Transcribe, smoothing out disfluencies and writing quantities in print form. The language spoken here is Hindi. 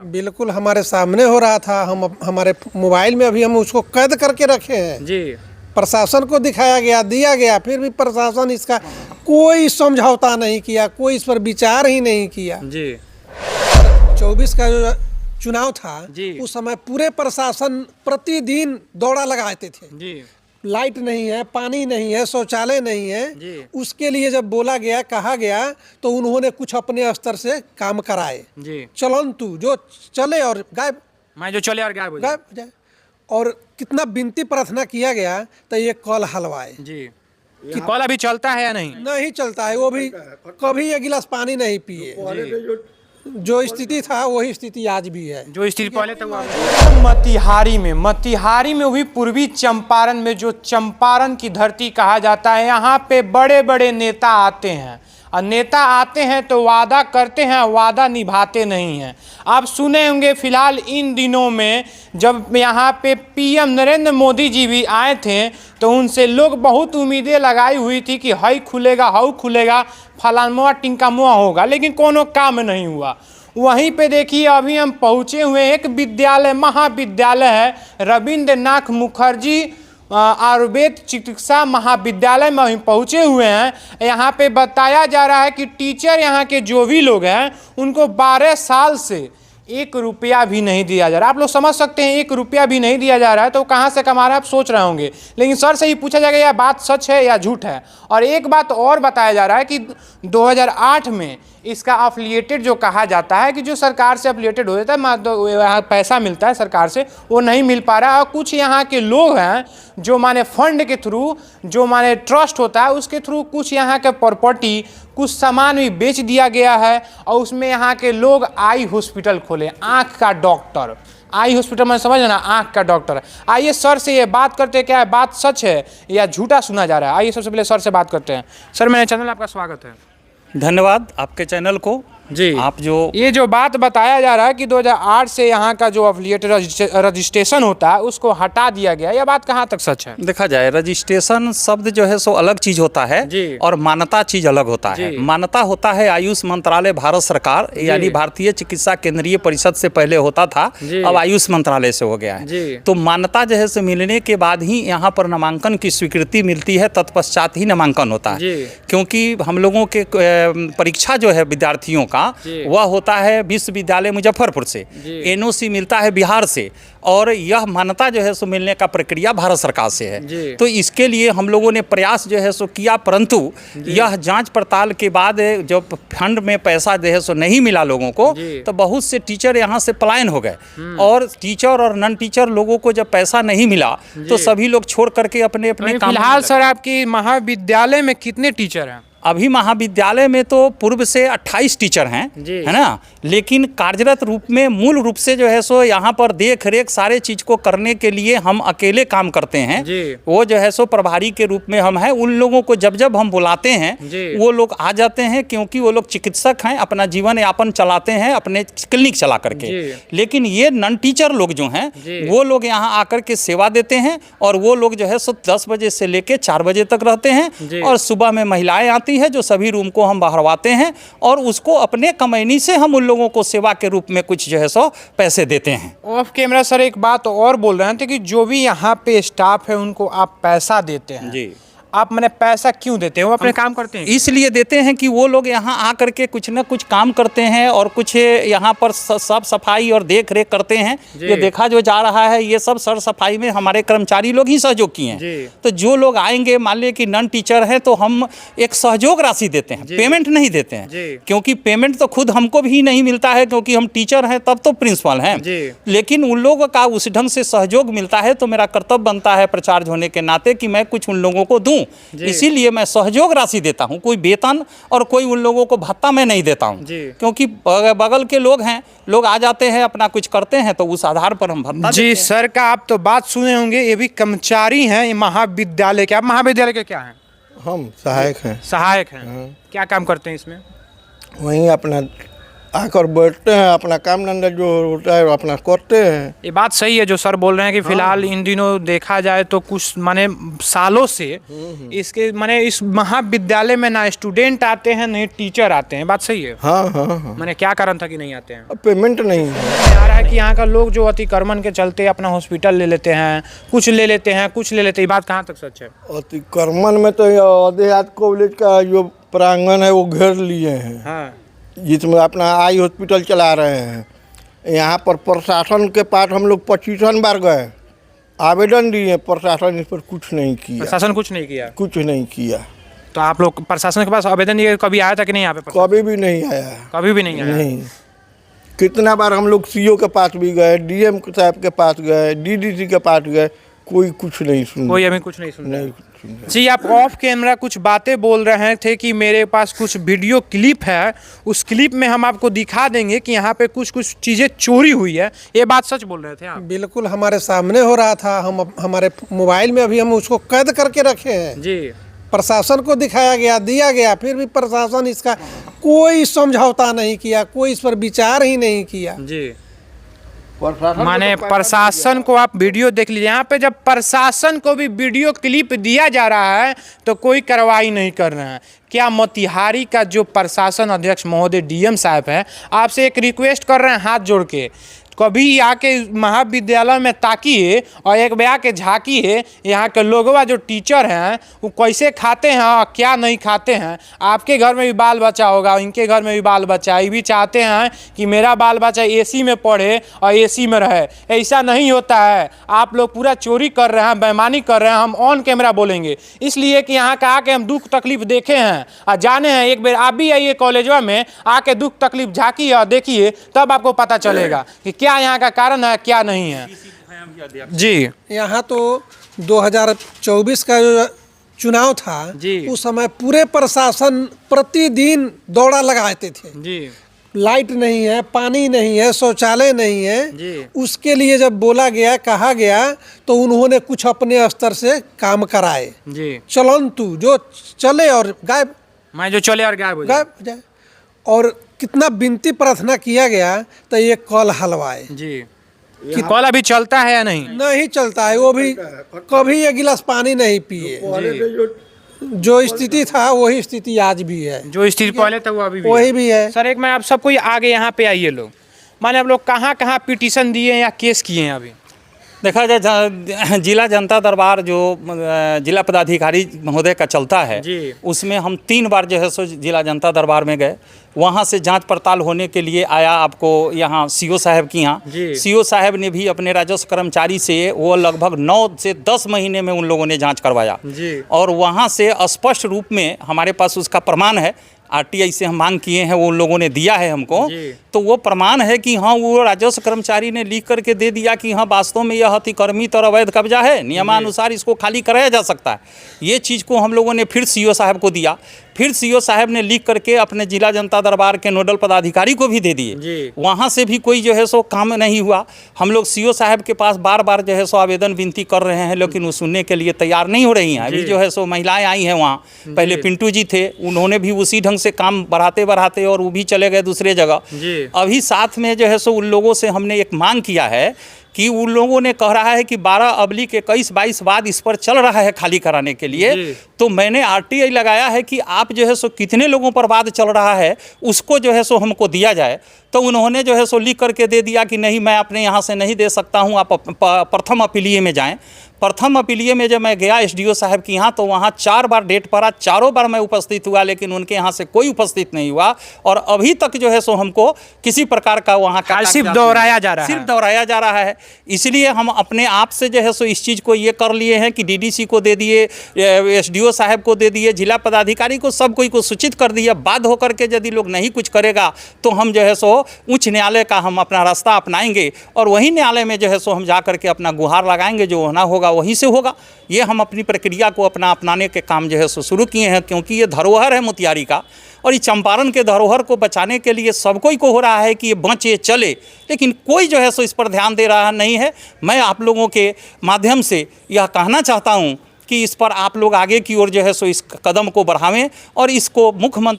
बिल्कुल हमारे सामने हो रहा था। हम हमारे मोबाइल में अभी हम उसको कैद करके रखे हैं जी। प्रशासन को दिखाया गया, दिया गया, फिर भी प्रशासन इसका कोई समझौता नहीं किया, कोई इस पर विचार ही नहीं किया। जी 24 का जो चुनाव था जी। उस समय पूरे प्रशासन प्रतिदिन दौड़ा लगाते थे। जी लाइट नहीं है, पानी नहीं है, शौचालय नहीं है। जी। उसके लिए जब बोला गया, कहा गया, तो उन्होंने कुछ अपने स्तर से काम कराए। जी। चलंतु जो चले और गायब, मैं जो चले और गायब हो जाए। गायब हो जाए। और कितना विनती प्रार्थना किया गया तो ये कल हलवाए जी कि कल अभी चलता है या नहीं? नहीं चलता है। वो भी कभी एक गिलास पानी नहीं पिए। जो स्थिति था वही स्थिति आज भी है। जो स्थिति पहले तक मोतिहारी में भी पूर्वी चंपारण में, जो चंपारण की धरती कहा जाता है, यहाँ पे बड़े बड़े नेता आते हैं और नेता आते हैं तो वादा करते हैं, वादा निभाते नहीं हैं। आप सुने होंगे फिलहाल इन दिनों में जब यहाँ पे पीएम नरेंद्र मोदी जी भी आए थे तो उनसे लोग बहुत उम्मीदें लगाई हुई थी कि हई खुलेगा, हाउ खुलेगा, फलानवा टिंकामुआ होगा, लेकिन कोनो काम नहीं हुआ। वहीं पे देखिए अभी हम पहुँचे हुए एक विद्यालय, महाविद्यालय है रविंद्रनाथ मुखर्जी आयुर्वेद चिकित्सा महाविद्यालय में हम पहुँचे हुए हैं। यहाँ पे बताया जा रहा है कि टीचर यहाँ के जो भी लोग हैं उनको 12 साल से 1 रुपया भी नहीं दिया जा रहा। आप लोग समझ सकते हैं 1 रुपया भी नहीं दिया जा रहा है तो कहाँ से कमा रहे हैं आप सोच रहे होंगे। लेकिन सर से ही पूछा जाएगा यह बात सच है या झूठ है। और एक बात और बताया जा रहा है कि 2008 में इसका अफिलिएटेड जो कहा जाता है कि जो सरकार से अफिलिएटेड हो जाता है तो यहाँ पैसा मिलता है सरकार से, वो नहीं मिल पा रहा है। और कुछ यहाँ के लोग हैं जो माने फंड के थ्रू, जो माने ट्रस्ट होता है उसके थ्रू कुछ यहाँ के प्रॉपर्टी, कुछ सामान भी बेच दिया गया है। और उसमें यहाँ के लोग आई हॉस्पिटल खोले, आँख का डॉक्टर, आई हॉस्पिटल में समझ ना, आँख का डॉक्टर। आइए सर से ये बात करते हैं, क्या है बात सच है या झूठा सुना जा रहा है। आइए सबसे पहले सर से बात करते हैं। सर मेरे चैनल आपका स्वागत है। धन्यवाद आपके चैनल को। जी आप जो ये जो बात बताया जा रहा है कि 2008 से यहाँ का जो अफिलिएटेड रजिस्ट्रेशन होता है उसको हटा दिया गया, यह बात कहाँ तक सच है? देखा जाए रजिस्ट्रेशन शब्द जो है सो अलग चीज होता है जी। और मान्यता चीज अलग होता है। मान्यता होता है आयुष मंत्रालय भारत सरकार यानी भारतीय चिकित्सा केंद्रीय परिषद से पहले होता था, अब आयुष मंत्रालय से हो गया है। तो मान्यता जो है सो मिलने के बाद ही यहाँ पर नामांकन की स्वीकृति मिलती है, तत्पश्चात ही नामांकन होता है। क्योंकि हम लोगों के परीक्षा जो है विद्यार्थियों वह होता है विश्वविद्यालय मुजफ्फरपुर से, एनओसी मिलता है बिहार से, और यह मान्यता जो है सो मिलने का प्रक्रिया भारत सरकार से है। तो इसके लिए हम लोगों ने प्रयास जो है सो किया, परंतु यह जांच पड़ताल के बाद जब फंड में पैसा जो है सो नहीं मिला लोगों को, तो बहुत से टीचर यहाँ से पलायन हो गए। और टीचर और नॉन टीचर लोगों को जब पैसा नहीं मिला तो सभी लोग छोड़ करके अपने अपने काम। फिलहाल सर आपकी महाविद्यालय में कितने टीचर हैं? अभी महाविद्यालय में तो पूर्व से 28 टीचर हैं, है ना, लेकिन कार्यरत रूप में मूल रूप से जो है सो यहाँ पर देख रेख सारे चीज को करने के लिए हम अकेले काम करते हैं। वो जो है सो प्रभारी के रूप में हम हैं। उन लोगों को जब जब हम बुलाते हैं वो लोग आ जाते हैं, क्योंकि वो लोग चिकित्सक हैं, अपना जीवन यापन चलाते हैं अपने क्लिनिक चला करके। लेकिन ये नॉन टीचर लोग जो हैं वो लोग यहाँ आकर के सेवा देते हैं, और वो लोग जो है सो 10 बजे से लेके 4 बजे तक रहते हैं। और सुबह में महिलाएं आती है जो सभी रूम को हम बहरवाते हैं, और उसको अपने कमैनी से हम उन लोगों को सेवा के रूप में कुछ जो है सो पैसे देते हैं। ऑफ कैमरा सर एक बात और बोल रहे थे कि जो भी यहाँ पे स्टाफ है उनको आप पैसा देते हैं। जी आप मैंने पैसा क्यों देते हैं? वो अपने काम करते हैं इसलिए देते हैं कि वो लोग यहाँ आ करके कुछ न कुछ काम करते हैं और कुछ यहाँ पर सब सफाई और देख रेख करते हैं। ये देखा जो जा रहा है ये सब सर सफाई में हमारे कर्मचारी लोग ही सहयोग किए हैं। तो जो लोग आएंगे, मान लिया कि नॉन टीचर हैं, तो हम एक सहयोग राशि देते हैं, पेमेंट नहीं देते हैं, क्योंकि पेमेंट तो खुद हमको भी नहीं मिलता है, क्योंकि हम टीचर हैं तब तो प्रिंसिपल हैं। लेकिन उन लोगों का उस ढंग से सहयोग मिलता है, तो मेरा कर्तव्य बनता है प्राचार्य होने के नाते कि मैं कुछ उन लोगों को दूं। इसीलिए मैं सहयोग राशि देता हूं, कोई वेतन और कोई उन लोगों को भत्ता मैं नहीं देता हूं, क्योंकि बगल के लोग हैं, लोग आ जाते हैं अपना कुछ करते हैं तो उस आधार पर हम भत्ता देते हैं। सर का आप तो बात सुने होंगे, ये भी कर्मचारी हैं महाविद्यालय के। आप महाविद्यालय के क्या हैं? हम सहायक हैं। सहायक हैं। क्या काम करते हैं इसमें? वहीं अपना आकर बैठते हैं, अपना काम धंधा जो होता है अपना करते हैं। ये बात सही है जो सर बोल रहे हैं कि फिलहाल इन दिनों देखा जाए तो कुछ माने सालों से इसके माने इस महाविद्यालय में ना स्टूडेंट आते हैं ना टीचर आते हैं। बात सही है? हाँ। माने क्या कारण था कि नहीं आते हैं? पेमेंट नहीं है। कि यहाँ का लोग जो अतिक्रमण के चलते अपना हॉस्पिटल ले लेते हैं, कुछ ले लेते हैं, कुछ ले लेते हैं, ये बात कहाँ तक सच है? अतिक्रमण में तो देहात कॉलेज का जो प्रांगण है वो घेर लिए हैं। हाँ, जिसमें अपना आई हॉस्पिटल चला रहे हैं। यहाँ पर प्रशासन के पास हम लोग 25 बार गए, आवेदन दिए, प्रशासन इस पर कुछ नहीं किया। प्रशासन कुछ नहीं किया? कुछ नहीं किया। तो आप लोग प्रशासन के पास आवेदन दिए, कभी आया था कि नहीं यहाँ पे? कभी भी नहीं आया। कभी भी नहीं आया? नहीं। कितना बार हम लोग सीओ के पास भी गए, डीएम साहब के पास गए, डीडीसी के पास गए, कोई कुछ नहीं सुन। कोई अभी कुछ नहीं सुन। नहीं। जी, आप ऑफ कैमरा कुछ बातें बोल रहे थे कि मेरे पास कुछ वीडियो क्लिप है, उस क्लिप में हम आपको दिखा देंगे कि यहाँ पे कुछ कुछ चीज़ें चोरी हुई है, ये बात सच बोल रहे थे आप? बिल्कुल हमारे सामने हो रहा था। हमारे मोबाइल में अभी हम उसको कैद करके रखे हैं जी। प्रशासन को दिखाया गया, दिया गया, फिर भी प्रशासन इसका कोई समझौता नहीं किया, कोई इस पर विचार ही नहीं किया। जी, माने प्रशासन को आप वीडियो देख लीजिए, यहाँ पे जब प्रशासन को भी वीडियो क्लिप दिया जा रहा है तो कोई कार्रवाई नहीं कर रहे हैं। क्या मोतिहारी का जो प्रशासन अध्यक्ष महोदय डीएम साहब हैं, आपसे एक रिक्वेस्ट कर रहे हैं हाथ जोड़ के, कभी आके महाविद्यालय में ताकिए और एक बार आके झाँकिए यहाँ के लोगवा जो टीचर हैं वो कैसे खाते हैं और क्या नहीं खाते हैं। आपके घर में भी बाल बच्चा होगा, इनके घर में भी बाल बच्चा, ये भी चाहते हैं कि मेरा बाल बच्चा एसी में पढ़े और एसी में रहे। ऐसा नहीं होता है, आप लोग पूरा चोरी कर रहे हैं, बेईमानी कर रहे हैं। हम ऑन कैमरा बोलेंगे इसलिए कि यहाँ का आके हम दुख तकलीफ देखे हैं और जाने हैं। एक बार आप भी आइए कॉलेजवा में, आके दुख तकलीफ झाँकिए और देखिए, तब आपको पता चलेगा कि क्या यहाँ का कारण है, क्या नहीं है। जी, यहाँ तो 2024 का जो चुनाव था जी, उस समय पूरे प्रशासन प्रतिदिन दौड़ा लगाते थे जी। लाइट नहीं है, पानी नहीं है, शौचालय नहीं जी। है। उसके लिए जब बोला गया, कहा गया, तो उन्होंने कुछ अपने स्तर से काम कराए। जी, चलंतु जो चले और गायब, मैं जो चले और गायब हो जाए। गायब हो जाए। और कितना विनती प्रार्थना किया गया तो ये कल हलवाए जी, कि कल अभी चलता है या नहीं? नहीं चलता है, वो भी कभी एक गिलास पानी नहीं पिए। जो स्थिति था वही स्थिति आज भी है, जो स्थिति पहले था वो अभी भी वही भी है। सर, एक मैं आप सबको आगे यहाँ पे आइए लोग, माने आप लोग कहाँ कहाँ पिटीशन दिए या केस किए हैं अभी? देखा जाए जिला जनता दरबार जो जिला पदाधिकारी महोदय का चलता है जी, उसमें हम 3 बार जो है सो जिला जनता दरबार में गए। वहाँ से जांच पड़ताल होने के लिए आया आपको यहाँ सीओ साहब की यहाँ। सीओ साहब ने भी अपने राजस्व कर्मचारी से वो लगभग 9 से 10 महीने में उन लोगों ने जांच करवाया जी। और वहाँ से स्पष्ट रूप में हमारे पास उसका प्रमाण है। आरटीआई से हम मांग किए हैं, वो उन लोगों ने दिया है हमको, तो वो प्रमाण है कि हाँ वो राजस्व कर्मचारी ने लिख करके दे दिया कि हाँ वास्तव में यह अतिक्रमित और अवैध कब्जा है, नियमानुसार इसको खाली कराया जा सकता है। ये चीज़ को हम लोगों ने फिर सीओ साहब को दिया, फिर सीओ साहब ने लिख करके अपने जिला जनता दरबार के नोडल पदाधिकारी को भी दे दिए। वहाँ से भी कोई जो है सो काम नहीं हुआ। हम लोग सीओ साहब के पास बार बार जो है सो आवेदन विनती कर रहे हैं, लेकिन वो सुनने के लिए तैयार नहीं हो रही हैं। अभी जो है सो महिलाएं आई हैं वहाँ, पहले पिंटू जी थे, उन्होंने भी उसी ढंग से काम बढ़ाते बढ़ाते और वो भी चले गए दूसरे जगह। अभी साथ में जो है सो उन लोगों से हमने एक मांग किया है कि उन लोगों ने कह रहा है कि 12/21-22 बाद इस पर चल रहा है खाली कराने के लिए। तो मैंने आरटीआई लगाया है कि आप जो है सो कितने लोगों पर बाद चल रहा है उसको जो है सो हमको दिया जाए। तो उन्होंने जो है सो लिख करके दे दिया कि नहीं, मैं अपने यहाँ से नहीं दे सकता हूँ, आप प्रथम अपीलीय में जाएं। प्रथम अपीलीय में जब मैं गया एसडीओ साहब के यहाँ, तो वहाँ 4 बार डेट पड़ा, चारों बार मैं उपस्थित हुआ, लेकिन उनके यहाँ से कोई उपस्थित नहीं हुआ। और अभी तक जो है सो हमको किसी प्रकार का वहाँ का सिर्फ दोहराया जा रहा है, सिर्फ दोहराया जा रहा है। इसलिए हम अपने आप से जो है सो इस चीज़ को ये कर लिए हैं कि डीडीसी को दे दिए, एसडीओ साहब को दे दिए, जिला पदाधिकारी को, सब कोई को सूचित कर दिया। बाध्य होकर के यदि लोग नहीं कुछ करेगा तो हम जो है सो उच्च न्यायालय का हम अपना रास्ता अपनाएंगे और वही न्यायालय में जो है सो हम जा करके अपना गुहार लगाएंगे। जो होना होगा वहीं से होगा। ये हम अपनी प्रक्रिया को अपनाने के काम जो है सो शुरू किए हैं, क्योंकि ये धरोहर है मोतिहारी का और ये चंपारण के धरोहर को बचाने के लिए सब कोई को हो रहा है कि ये बचे चले, लेकिन कोई जो है सो इस पर ध्यान दे रहा नहीं है। मैं आप लोगों के माध्यम से यह कहना चाहता हूँ कि इस पर आप लोग आगे की ओर जो है सो इस कदम को बढ़ावें और इसको मुख्यमंत्री